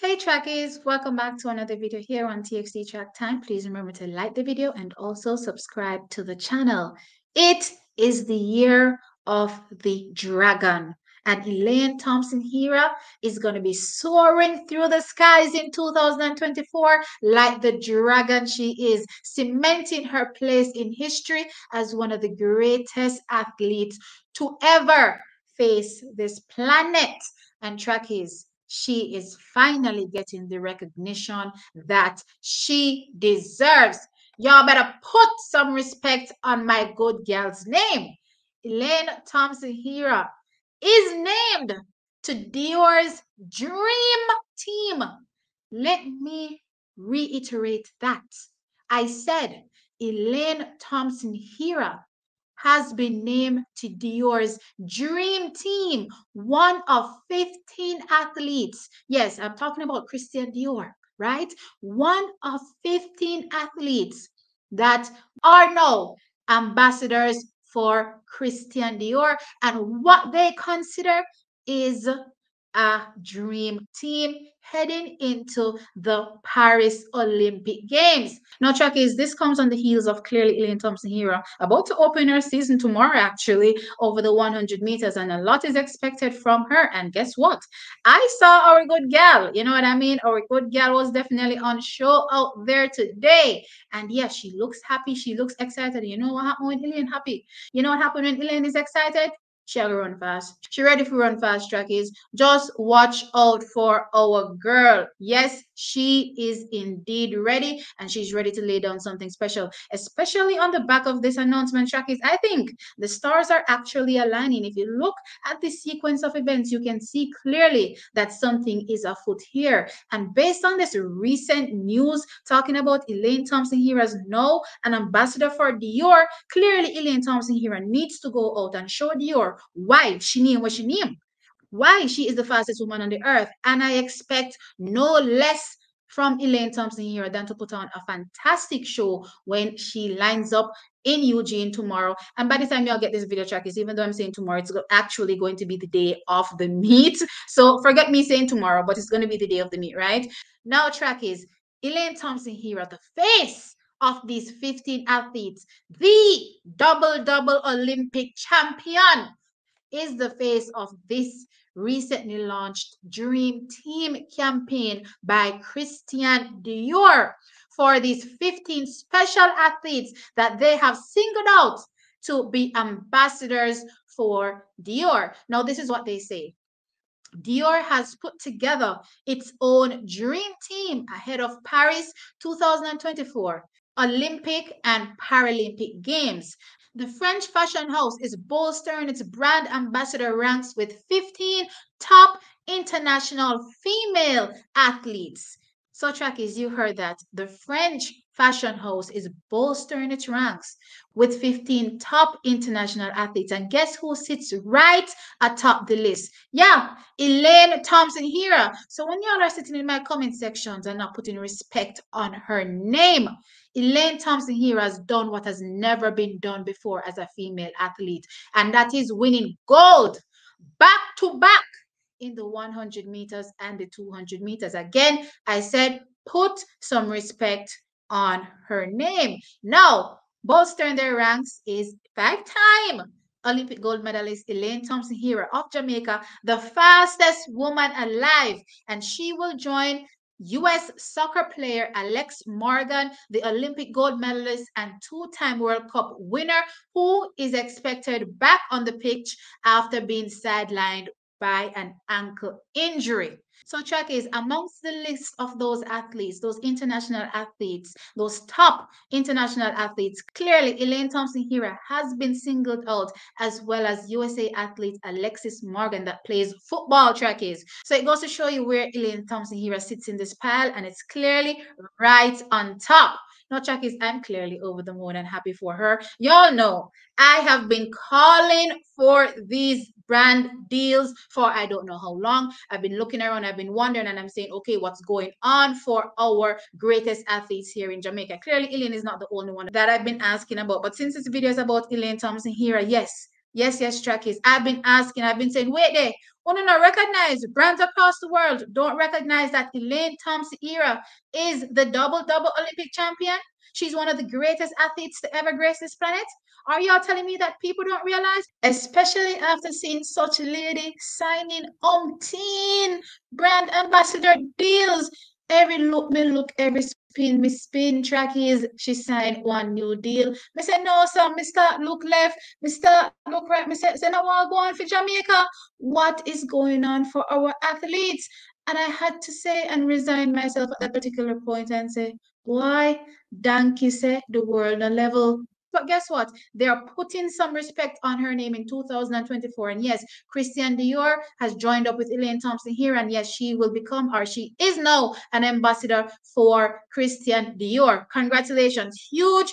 Hey trackies, welcome back to another video here on TXT Track Time. Please remember to like the video and also subscribe to the channel. It is the year of the dragon, and Elaine Thompson Hira is going to be soaring through the skies in 2024 like the dragon she is, cementing her place in history as one of the greatest athletes to ever face this planet. And trackies, she is finally getting the recognition that she deserves. Y'all better put some respect on my good girl's name. Elaine Thompson Hira is named to DIOR's Dream Team. Let me reiterate that. I said Elaine Thompson Hira has been named to DIOR's Dream Team, one of 15 athletes. Yes, I'm talking about Christian Dior, right? One of 15 athletes that are now ambassadors for Christian Dior, and what they consider is a dream team heading into the Paris Olympic Games. Now, trackies, this comes on the heels of clearly Elaine Thompson Hero about to open her season tomorrow, actually, over the 100 meters, and a lot is expected from her. And guess what? I saw our good gal, you know what I mean? Our good gal was definitely on show out there today. And yeah, she looks happy, she looks excited. You know what happened when Elaine happy? You know what happened when Elaine is excited? She'll run fast. She ready for run fast, trackies. Just watch out for our girl. Yes, she is indeed ready, and she's ready to lay down something special, especially on the back of this announcement, trackies. I think the stars are actually aligning. If you look at the sequence of events, you can see clearly that something is afoot here. And based on this recent news talking about Elaine Thompson here as now an ambassador for Dior, clearly Elaine Thompson here needs to go out and show Dior why she named what she named, why she is the fastest woman on the earth. And I expect no less from Elaine Thompson here than to put on a fantastic show when she lines up in Eugene tomorrow. And by the time y'all get this video track, is even though I'm saying tomorrow, it's actually going to be the day of the meet. So forget me saying tomorrow, but it's going to be the day of the meet, right? Now, track is Elaine Thompson here at the face of these 15 athletes, the double Olympic champion, is the face of this recently launched Dream Team campaign by Christian Dior for these 15 special athletes that they have singled out to be ambassadors for Dior. Now, this is what they say. Dior has put together its own dream team ahead of Paris 2024 Olympic and Paralympic Games. The French fashion house is bolstering its brand ambassador ranks with 15 top international female athletes. So, trackies, you heard that. The French fashion house is bolstering its ranks with 15 top international athletes. And guess who sits right atop the list? Yeah, Elaine Thompson here. So when y'all are sitting in my comment sections and not putting respect on her name, Elaine Thompson here has done what has never been done before as a female athlete, and that is winning gold back to back in the 100 meters and the 200 meters. Again, I said put some respect on her name. Now, bolstering their ranks is five-time Olympic gold medalist Elaine Thompson Hero of Jamaica, the fastest woman alive, and she will join U.S. soccer player Alex Morgan, the Olympic gold medalist and two-time World Cup winner, who is expected back on the pitch after being sidelined by an ankle injury. So, track is amongst the list of those athletes, those international athletes, those top international athletes. Clearly, Elaine Thompson Hira has been singled out, as well as USA athlete Alexis Morgan that plays football. Track is. So it goes to show you where Elaine Thompson Hira sits in this pile, and it's clearly right on top. Now, track is, I'm clearly over the moon and happy for her. Y'all know I have been calling for these brand deals for I don't know how long. I've been looking around, I've been wondering, and I'm saying, okay, what's going on for our greatest athletes here in Jamaica? Clearly, Elaine is not the only one that I've been asking about. But since this video is about Elaine Thompson here, yes, Yes, yes, trackies. I've been asking, I've been saying, wait there. Oh, no, no, recognize brands across the world. Don't recognize that Elaine Thompson-Era is the double Olympic champion. She's one of the greatest athletes to ever grace this planet. Are y'all telling me that people don't realize? Especially after seeing such a lady signing umpteen brand ambassador deals. Every look me look, every spin me spin trackies. She signed one new deal. Me say no, sir. Me start look left. Me start look right. Me say no, I want to go on for Jamaica. What is going on for our athletes? And I had to say and resign myself at that particular point and say, why? Donkey said the world a level. But guess what? They are putting some respect on her name in 2024. And yes, Christian Dior has joined up with Elaine Thompson here. And yes, she will become, or she is now, an ambassador for Christian Dior. Congratulations. Huge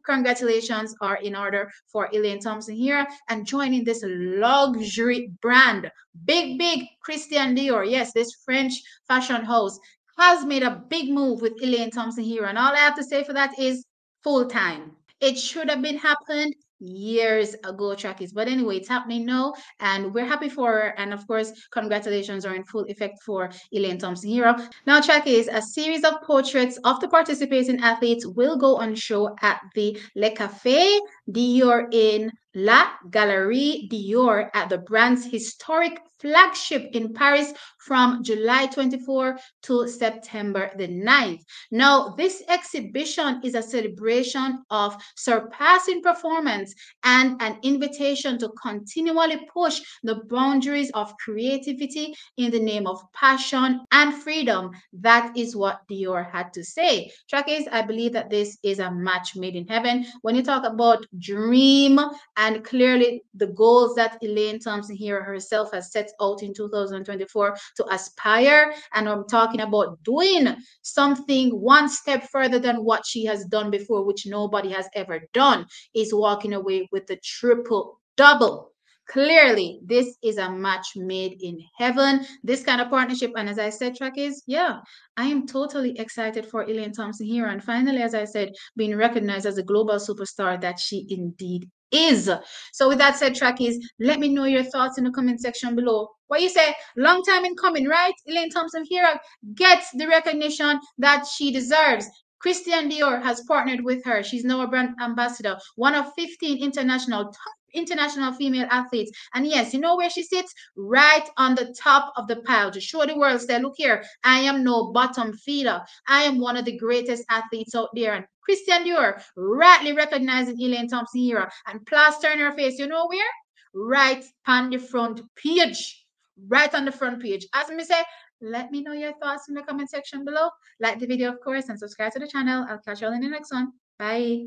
congratulations are in order for Elaine Thompson here and joining this luxury brand. Big Christian Dior. Yes, this French fashion house has made a big move with Elaine Thompson here. And all I have to say for that is full time. It should have been happened years ago, Trackies. But anyway, it's happening now, and we're happy for her. And of course, congratulations are in full effect for Elaine Thompson Hero. Now, Trackies, a series of portraits of the participating athletes will go on show at the Le Café Dior in La Galerie Dior at the brand's historic flagship in Paris from July 24 to September the 9th. Now, this exhibition is a celebration of surpassing performance and an invitation to continually push the boundaries of creativity in the name of passion and freedom. That is what Dior had to say. Trackies, I believe that this is a match made in heaven. When you talk about dream and clearly the goals that Elaine Thompson here herself has set out in 2024 to aspire, and I'm talking about doing something one step further than what she has done before, which nobody has ever done, is walking away with the triple double. Clearly, this is a match made in heaven. This kind of partnership, and as I said, track is, yeah, I am totally excited for Elaine Thompson here. And finally, as I said, being recognized as a global superstar that she indeed is. So with that said, Trackies, let me know your thoughts in the comment section below. What you say? Long time in coming, right? Elaine Thompson here gets the recognition that she deserves. Christian Dior has partnered with her. She's now a brand ambassador, one of 15 top international female athletes. And yes, you know where she sits? Right on the top of the pile to show the world, say, look here, I am no bottom feeder. I am one of the greatest athletes out there. And Christian Dior rightly recognizing Elaine Thompson here and plastering her face, you know where? Right on the front page. Right on the front page. As me say, let me know your thoughts in the comment section below. Like the video, of course, and subscribe to the channel. I'll catch you all in the next one. Bye.